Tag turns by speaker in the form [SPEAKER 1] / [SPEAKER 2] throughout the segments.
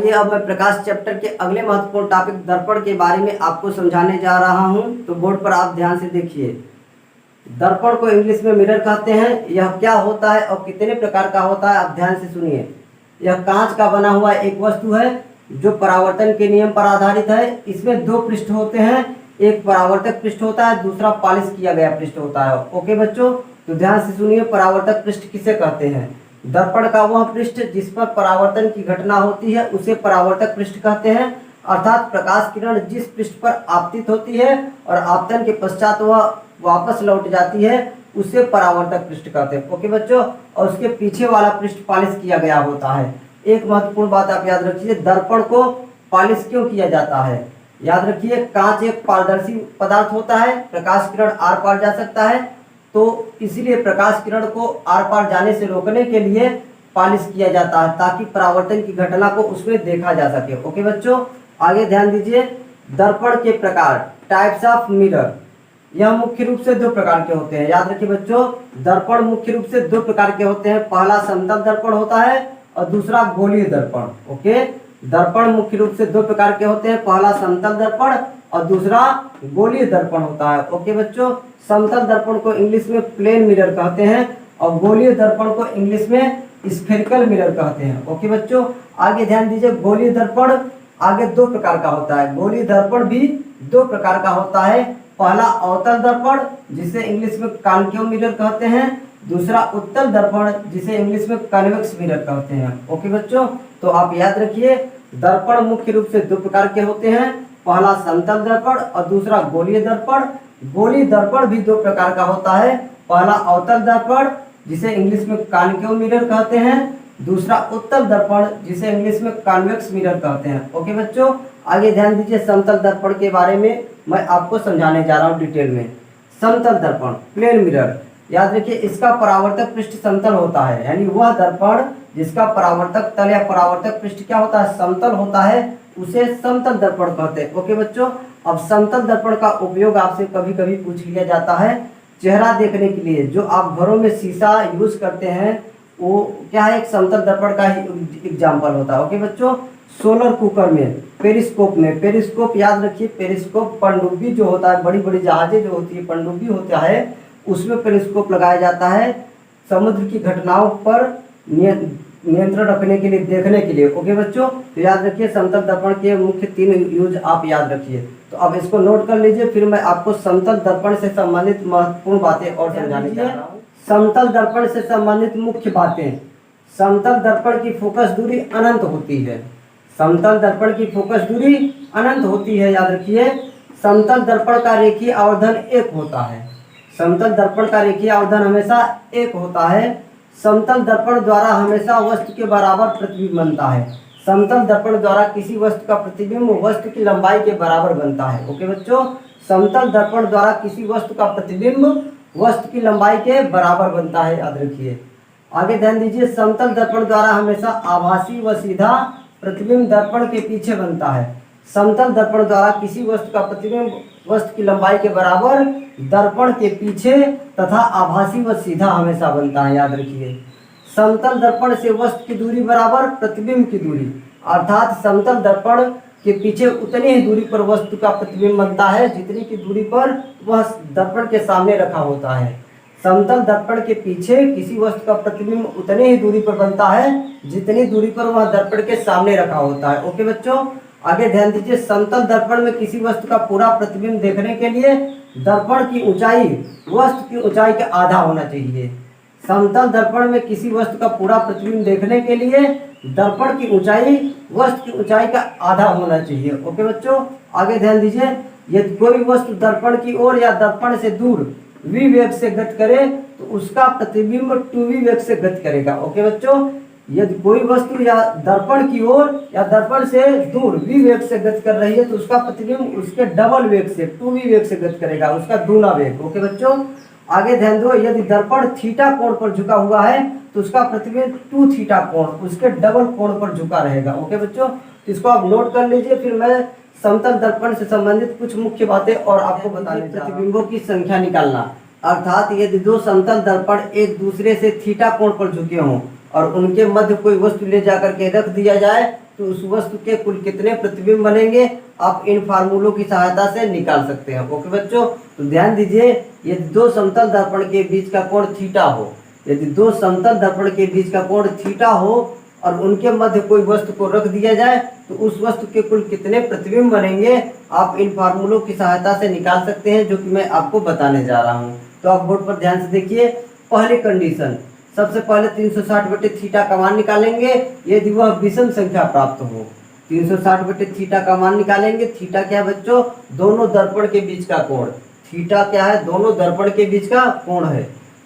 [SPEAKER 1] आइए अब मैं प्रकाश चैप्टर के अगले महत्वपूर्ण टॉपिक दर्पण के बारे में आपको समझाने जा रहा हूं। तो बोर्ड पर आप ध्यान से देखिए। दर्पण को इंग्लिश में मिरर कहते हैं। यह क्या होता है और कितने प्रकार का होता है, आप ध्यान से सुनिए। यह कांच का बना हुआ एक वस्तु है जो परावर्तन के नियम पर आधारित है। इसमें दो पृष्ठ होते हैं, एक परावर्तक पृष्ठ होता है, दूसरा पॉलिश किया गया पृष्ठ होता है। ओके बच्चों, तो ध्यान से सुनिए। परावर्तक पृष्ठ किसे कहते हैं? दर्पण का वह पृष्ठ जिस पर परावर्तन की घटना होती है उसे परावर्तक पृष्ठ कहते हैं। अर्थात प्रकाश किरण जिस पृष्ठ पर आपतित होती है और आपतन के पश्चात वह वापस लौट जाती है उसे परावर्तक पृष्ठ कहते हैं। ओके बच्चों, और उसके पीछे वाला पृष्ठ पॉलिश किया गया होता है। एक महत्वपूर्ण बात आप याद रखिए, दर्पण को पॉलिश क्यों किया जाता है? याद रखिए, कांच एक पारदर्शी पदार्थ होता है, प्रकाश किरण आर पार जा सकता है, तो इसीलिए प्रकाश किरण को आर पार जाने से रोकने के लिए पॉलिश किया जाता है ताकि परावर्तन की घटना को उसमें देखा जा सके। ओके बच्चों, आगे ध्यान दीजिए। दर्पण के प्रकार, टाइप्स ऑफ मिरर। यह मुख्य रूप से दो प्रकार के होते हैं। याद रखिए बच्चों, दर्पण मुख्य रूप से दो प्रकार के होते हैं। पहला समतल दर्पण होता है और दूसरा गोलीय दर्पण। ओके, दर्पण मुख्य रूप से दो प्रकार के होते हैं। पहला समतल दर्पण और दूसरा गोलीय दर्पण होता है। ओके बच्चों, समतल दर्पण को इंग्लिश में प्लेन मिरर कहते हैं और गोलीय दर्पण को इंग्लिश में स्फेरिकल मिरर कहते हैं। ओके बच्चों, आगे ध्यान दीजिए। गोलीय दर्पण आगे दो प्रकार का होता है। गोलीय दर्पण भी दो प्रकार का होता है। पहला अवतल दर्पण जिसे इंग्लिश में कॉन्केव मिरर कहते हैं, दूसरा उत्तल दर्पण जिसे इंग्लिश में कन्वेक्स मिरर कहते हैं। ओके बच्चों, तो आप याद रखिए दर्पण मुख्य रूप से दो प्रकार के होते हैं। पहला समतल दर्पण और दूसरा गोलीय दर्पण। गोलीय दर्पण भी दो प्रकार का होता है। पहला अवतल दर्पण जिसे इंग्लिश में कॉन्केव मिरर कहते हैं, दूसरा उत्तल दर्पण जिसे इंग्लिश में कॉन्वेक्स मिरर कहते हैं। ओके बच्चों, आगे ध्यान दीजिए। समतल दर्पण के बारे में मैं आपको समझाने जा रहा हूँ डिटेल में। समतल दर्पण प्लेन मिरर, याद रखिए इसका परावर्तक पृष्ठ समतल होता है, यानी वह दर्पण जिसका परावर्तक तल या परावर्तक पृष्ठ क्या होता है, समतल होता है, उसे समतल दर्पण कहते हैं। ओके बच्चों, अब समतल दर्पण का उपयोग आपसे कभी कभी पूछ लिया जाता है चेहरा देखने के लिए। जो आप घरों में शीशा यूज करते हैं वो क्या है, एक समतल दर्पण का ही एग्जाम्पल होता है। ओके बच्चों, सोलर कुकर में, पेरिस्कोप में, पेरिस्कोप याद रखिए, पेरिस्कोप पनडुब्बी जो होता है, बड़ी बड़ी जहाजें जो होती है, पनडुब्बी होता है, उसमें पेरिस्कोप लगाया जाता है समुद्र की घटनाओं पर नियंत्रण रखने के लिए, देखने के लिए। ओके बच्चों, तो याद रखिए समतल दर्पण के मुख्य तीन यूज आप याद रखिए। तो अब इसको नोट कर लीजिए, फिर मैं आपको समतल दर्पण से संबंधित महत्वपूर्ण बातें और समझाने जा रहा हूँ। समतल दर्पण से संबंधित मुख्य बातें। समतल दर्पण की फोकस दूरी अनंत होती है। समतल दर्पण की फोकस दूरी अनंत होती है, याद रखिए। समतल दर्पण का रेखीय आवर्धन एक होता है। समतल दर्पण का रेखीय आवर्धन हमेशा एक होता है। समतल दर्पण द्वारा हमेशा वस्तु के बराबर प्रतिबिंब बनता है। समतल दर्पण द्वारा किसी वस्तु का प्रतिबिंब वस्तु की लंबाई के बराबर बनता है। ओके बच्चों, समतल दर्पण द्वारा किसी वस्तु का प्रतिबिंब वस्तु की लंबाई के बराबर बनता है, याद रखिए। आगे ध्यान दीजिए। समतल दर्पण द्वारा हमेशा आभासी व सीधा प्रतिबिंब दर्पण के पीछे बनता है। समतल दर्पण द्वारा किसी वस्तु का प्रतिबिंब वस्तु की लंबाई के बराबर दर्पण के पीछे तथा आभासी व सीधा हमेशा बनता है, याद रखिए। समतल दर्पण से वस्तु की दूरी बराबर प्रतिबिंब की दूरी, अर्थात समतल दर्पण के पीछे उतनी ही दूरी पर वस्तु का प्रतिबिंब बनता है जितनी की दूरी पर वह दर्पण के सामने रखा होता है। समतल दर्पण के पीछे किसी वस्तु का प्रतिबिंब उतनी ही दूरी पर बनता है जितनी दूरी पर वह दर्पण के सामने रखा होता है। ओके बच्चों, आगे ध्यान दीजिए। समतल दर्पण में किसी वस्तु का पूरा प्रतिबिंब देखने के लिए दर्पण की ऊंचाई वस्तु की ऊंचाई का आधा होना चाहिए। समतल दर्पण में किसी वस्तु का पूरा प्रतिबिंब देखने के लिए दर्पण की ऊंचाई वस्तु की ऊंचाई का आधा होना चाहिए। ओके बच्चों, आगे ध्यान दीजिए। यदि कोई वस्तु दर्पण की ओर या दर्पण से दूर v वेग से गति करे तो उसका प्रतिबिंब 2v वेग से गति करेगा। ओके बच्चों, यदि कोई वस्तु या दर्पण की ओर या दर्पण से दूर v वेग से गति कर रही है तो उसका प्रतिबिंब उसके डबल वेग से 2v वेग से गति करेगा, उसका दूना वेग। ओके बच्चों, आगे ध्यान दो। यदि दर्पण थीटा कोण पर झुका हुआ है तो उसका प्रतिबिंब 2 थीटा कोण उसके डबल कोण पर झुका रहेगा। ओके बच्चों, तो इसको आप नोट कर लीजिए। फिर मैं समतल दर्पण से संबंधित कुछ मुख्य बातें और आपको बताने जा रहा हूं। प्रतिबिंबों की संख्या निकालना, अर्थात यदि दो समतल दर्पण एक दूसरे से थीटा कोण पर झुके हों और उनके मध्य कोई वस्तु ले जाकर के रख दिया जाए तो उस वस्तु के कुल कितने प्रतिबिंब बनेंगे आप इन फार्मूलों की सहायता से निकाल सकते हैं। ओके बच्चों, तो ध्यान दीजिए, यदि दो समतल दर्पण के बीच का कोण थीटा हो, यदि दो समतल दर्पण के बीच का कोण थीटा हो और उनके मध्य कोई वस्तु को रख दिया जाए तो उस वस्तु के कुल कितने प्रतिबिंब बनेंगे आप इन फार्मूलों की सहायता से निकाल सकते हैं, जो कि मैं आपको बताने जा रहा हूँ। तो आप बोर्ड पर ध्यान से देखिए। पहली कंडीशन, सबसे पहले 360/थीटा का मान निकालेंगे यदि वह विषम संख्या प्राप्त हो। 360/थीटा का मान निकालेंगे। थीटा क्या है बच्चों? दोनों दर्पण के बीच का कोण। थीटा क्या है? दोनों दर्पण के बीच का कोण है।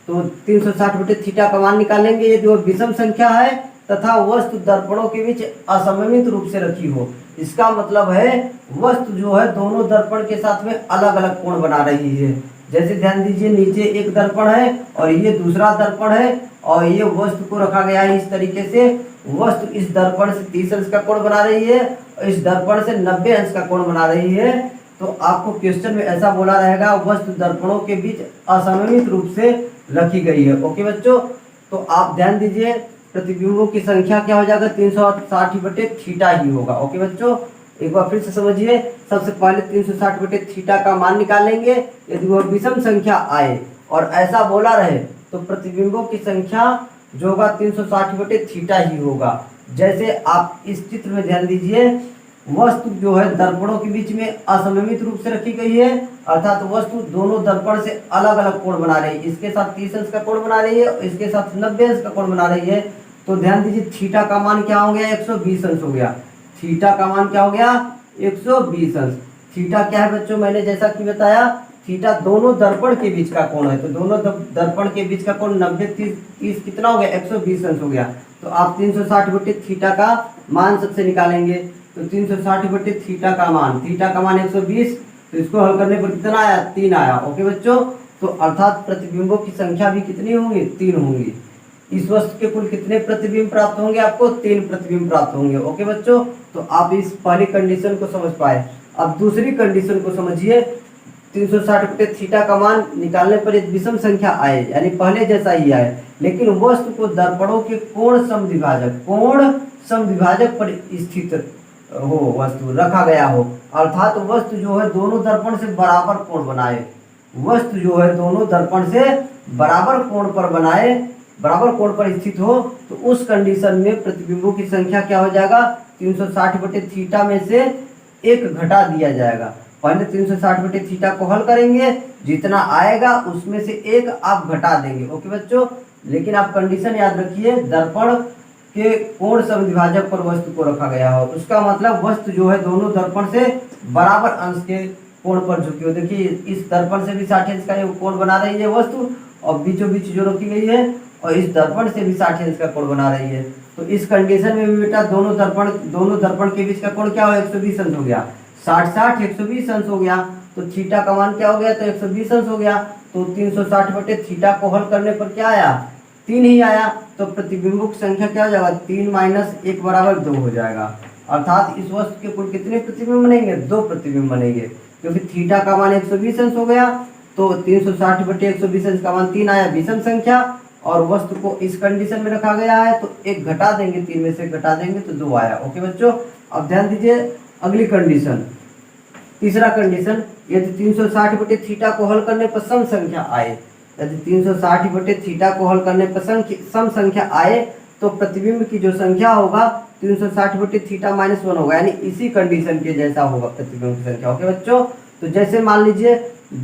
[SPEAKER 1] तो 360/थीटा का मान निकालेंगे यदि वह विषम संख्या है तथा वस्तु दर्पणों के बीच असममित रूप से रखी हो। इसका मतलब है वस्तु जो है दोनों दर्पण के साथ में अलग अलग कोण बना रही है। जैसे ध्यान दीजिए, नीचे एक दर्पण है और ये दूसरा दर्पण है और ये वस्तु को रखा गया है इस तरीके से। वस्तु इस दर्पण से 30 अंश का कोण बना रही है और इस दर्पण से 90 अंश का कोण बना रही है। तो आपको क्वेश्चन में ऐसा बोला रहेगा, वस्तु दर्पणों के बीच असममित रूप से रखी गई है। ओके बच्चों, तो आप ध्यान दीजिए, प्रतिबिंबों की संख्या क्या हो जाएगा? 360/थीटा ही होगा। ओके बच्चों, एक बार फिर से समझिए। सबसे पहले 360/थीटा का मान निकालेंगे यदि वह विषम संख्या आए और ऐसा बोला रहे तो प्रतिबिंबों की संख्या जो होगा 360/थीटा ही होगा। जैसे आप इस चित्र में ध्यान दीजिए, वस्तु जो है दर्पणों के बीच में असममित रूप से रखी गई है, अर्थात वस्तु दोनों दर्पण से अलग अलग कोण बना रही है। इसके साथ 30 अंश का कोण बना रही है और इसके साथ 90 अंश का कोण बना रही है। तो ध्यान दीजिए, थीटा का मान क्या हो गया? 120 अंश हो गया। थीटा का मान क्या हो गया? 120 अंश। थीटा क्या है बच्चों? मैंने जैसा कि बताया, थीटा दोनों दर्पण के बीच का कोण है। तो दोनों दर्पण के बीच का कोण 90 30 कितना हो गया? 120 अंश हो गया। तो आप 360/थीटा का मान सबसे निकालेंगे। तो 360/थीटा का मान, थीटा का मान 120, तो इसको हल करने पर कितना आया? 3 आया। ओके बच्चों, तो अर्थात प्रतिबिंबों की संख्या भी कितनी होंगी? 3 होंगी। इस वस्तु के कुल कितने प्रतिबिंब प्राप्त होंगे? आपको 3 प्रतिबिंब प्राप्त होंगे। ओके बच्चों, तो आप इस पहली कंडीशन को समझ पाए। अब दूसरी कंडीशन को समझिए। 360/थीटा का मान निकालने पर एक विषम संख्या आए, यानी पहले जैसा ही आए, लेकिन वस्तु को दर्पणों के कोण समद्विभाजक पर स्थित हो, वस्तु रखा गया हो, अर्थात वस्तु जो है दोनों दर्पण से बराबर कोण बनाए। वस्तु जो है दोनों दर्पण से बराबर कोण पर बनाए, बराबर कोण पर स्थित हो, तो उस कंडीशन में प्रतिबिंबों की संख्या क्या हो जाएगा? 360/थीटा में से 1 घटा दिया जाएगा। पहले 360/थीटा को हल करेंगे, जितना आएगा उसमें से 1 आप घटा देंगे। ओके बच्चों, लेकिन आप कंडीशन याद रखिए, दर्पण के कोण समद्विभाजक पर वस्तु को रखा गया हो। उसका मतलब वस्तु जो है दोनों दर्पण से बराबर अंश के कोण पर झुकी हो। देखिए, इस दर्पण से भी 60 अंश का कोण बना रही है वस्तु और बीचों बीच जो रखी गई है, और इस दर्पण से भी 60 अंश का कोण बना रही है। तो इस कंडीशन में भी बेटा दोनों दर्पण के बीच का कोण क्या हो? 120 अंश हो गया। 60 120 अंश हो गया। तो थीटा का मान क्या हो गया? तो 120 अंश हो गया। तो 360/थीटा को हल करने पर क्या आया? 3 ही आया। तो प्रतिबिंबों की संख्या क्या हो जाएगा? 3 - 1 = 2 हो जाएगा। अर्थात इस वस्तु के कुल कितने प्रतिबिंब बनेंगे? 2 प्रतिबिंब बनेंगे, क्योंकि थीटा का मान 120 अंश हो गया। तो 360/120 अंश का मान 3 आया, विषम संख्या, और वस्तु को इस कंडीशन में रखा गया है तो 1 घटा देंगे, 3 में से घटा देंगे तो 2 आया। ओके बच्चों, अब ध्यान दीजिए अगली कंडीशन, तीसरा कंडीशन, यदि 360/थीटा को हल करने पर सम संख्या आए, यदि 360/थीटा को हल करने पर सम संख्या आए तो प्रतिबिंब की जो संख्या होगा 360/थीटा -1 होगा, यानी इसी कंडीशन के जैसा होगा प्रतिबिंब की संख्या। ओके बच्चों, तो जैसे मान लीजिए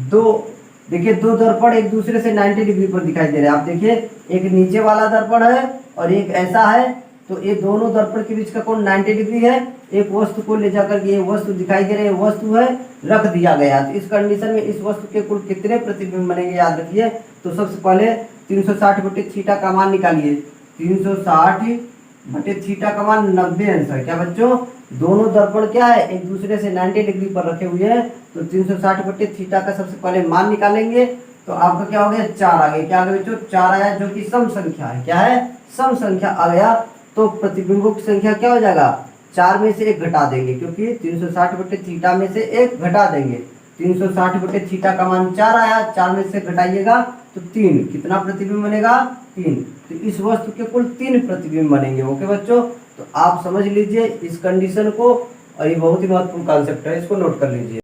[SPEAKER 1] दो दर्पण एक दूसरे से 90 डिग्री पर दिखाई दे रहे हैं। आप देखिए, एक नीचे वाला दर्पण है और एक ऐसा है, तो ये दोनों दर्पण के बीच का कोण 90 डिग्री है। एक वस्तु को ले जाकर के, ये वस्तु दिखाई दे रही है, वस्तु है, रख दिया गया। तो इस कंडीशन में इस वस्तु के कुल कितने प्रतिबिंब बनेंगे याद रखिए। तो सबसे पहले 360/थीटा का मान निकालिए। 360/थीटा का मान 90 अंश है। क्या बच्चों? दोनों दर्पण क्या है? एक दूसरे से 90 डिग्री पर रखे हुए हैं। तो 360/थीटा का सबसे पहले मान निकालेंगे। तो आपका क्या हो गया? 4 आ गया। क्या आ गया बच्चों? 4 आया, जो कि सम संख्या है। क्या है? सम संख्या आ गया। तो प्रतिबिंबों की संख्या क्या हो जाएगा? 4 में से 1 घटा देंगे, क्योंकि 360/थीटा में से 1 घटा देंगे। 360/थीटा का मान 4 आया, 4 में से घटाइएगा तो 3। कितना प्रतिबिंब बनेगा? 3। तो इस वस्तु के कुल 3 प्रतिबिंब बनेंगे। ओके बच्चों, तो आप समझ लीजिए इस कंडीशन को, और ये बहुत ही महत्वपूर्ण कॉन्सेप्ट है, इसको नोट कर लीजिए।